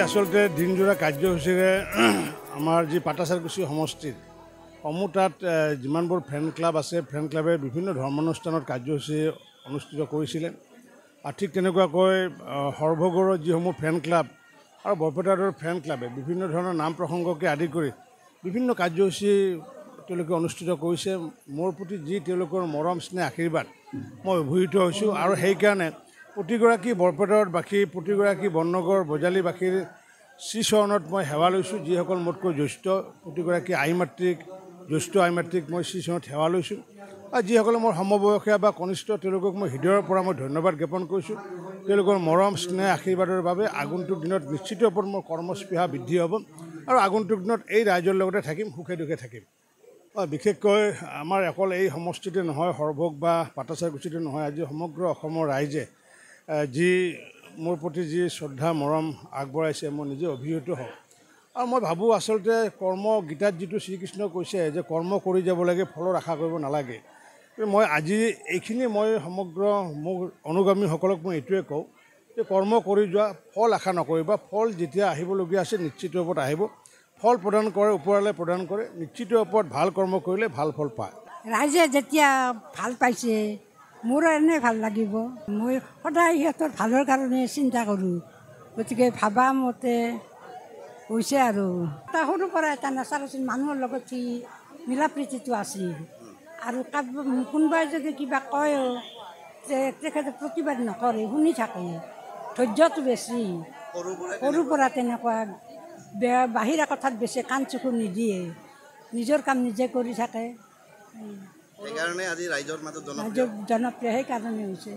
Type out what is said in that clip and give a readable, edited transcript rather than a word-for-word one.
আচলতে দিনজোৰা কাৰ্যসূচীৰে আমাৰ যি পাটাচাৰকুছি সমষ্টিৰ সমূহ তাত যিমানবোৰ ফ্ৰেণ্ড ক্লাব আছে ফ্ৰেণ্ড ক্লাবে বিভিন্ন ধৰ্মানুষ্ঠানত কাৰ্যসূচী অনুষ্ঠিত কৰিছিলে আৰু ঠিক তেনেকুৱাকৈ সৰ্বগড়ৰ যিসমূহ ফ্ৰেণ্ড ক্লাব আৰু বৰপেটাৰ ফ্ৰেণ্ড ক্লাবে বিভিন্ন ধৰণৰ নাম প্ৰসংগকে আদি কৰি বিভিন্ন কাৰ্যসূচী তেওঁলোকে অনুষ্ঠিত কৰিছে। মোৰ প্ৰতি যি তেওঁলোকৰ মৰম স্নেহ আশীৰ্বাদ মই অভিভূত হৈছোঁ আৰু সেইকাৰণে প্ৰতিগৰাকী বৰপেটাৰবাসী প্ৰতিগৰাকী বননগৰ বজালীবাসীৰ শ্ৰীচৰণত মই সেৱা লৈছোঁ। যিসকল মোতকৈ জ্যেষ্ঠ প্ৰতিগৰাকী আই মাতৃক জ্যেষ্ঠ আই মাতৃক মই শ্ৰীচৰণত সেৱা লৈছোঁ আৰু যিসকলে মোৰ সমবয়সীয়া বা কনিষ্ঠ তেওঁলোকক মই হৃদয়ৰ পৰা মই ধন্যবাদ জ্ঞাপন কৰিছোঁ। তেওঁলোকৰ মৰম স্নেহ আশীৰ্বাদৰ বাবে আগন্তুক দিনত নিশ্চিত ওপৰত মোৰ কৰ্মস্পৃহা বৃদ্ধি হ'ব আৰু আগন্তুক দিনত এই ৰাইজৰ লগতে থাকিম, সুখে দুখে থাকিম। বিশেষকৈ আমাৰ অকল এই সমষ্টিতে নহয়, সৰভোগ বা পাটাচাৰকুছিতে নহয়, আজি সমগ্ৰ অসমৰ ৰাইজে যি মোৰ প্ৰতি যি শ্ৰদ্ধা মৰম আগবঢ়াইছে মই নিজে অভিভূত হওঁ। আৰু মই ভাবোঁ আচলতে কৰ্ম গীতাত যিটো শ্ৰীকৃষ্ণ কৈছে যে কৰ্ম কৰি যাব লাগে, ফলৰ আশা কৰিব নালাগে। মই আজি এইখিনি মই সমগ্ৰ মোৰ অনুগামীসকলক মই এইটোৱে কওঁ যে কৰ্ম কৰি যোৱা, ফল আশা নকৰিবা। ফল যেতিয়া আহিবলগীয়া আছে নিশ্চিত ওপৰত আহিব। ফল প্ৰদান কৰে, ওপৰলৈ প্ৰদান কৰে। নিশ্চিত ওপৰত ভাল কৰ্ম কৰিলে ভাল ফল পায়। ৰাইজে যেতিয়া ভাল পাইছে মোৰ এনেই ভাল লাগিব। মই সদায় সিহঁতৰ ভালৰ কাৰণে চিন্তা কৰোঁ, গতিকে ভাবা মতে হৈছে আৰু এটা সৰুৰ পৰা এটা নেচাৰছিল মানুহৰ লগত সি মিলা প্ৰীতিটো আছিল আৰু কোনোবাই যদি কিবা কয়ও যে তেখেতে প্ৰতিবাদ নকৰে, শুনি থাকে, ধৈৰ্যটো বেছি। সৰুৰ পৰা তেনেকুৱা বাহিৰা কথাত বেছি কাণ চকু নিদিয়ে, নিজৰ কাম নিজে কৰি থাকে। সেইকাৰণে আজি ৰাইজৰ মাজত জনপ্ৰিয় সেইকাৰণে হৈছে।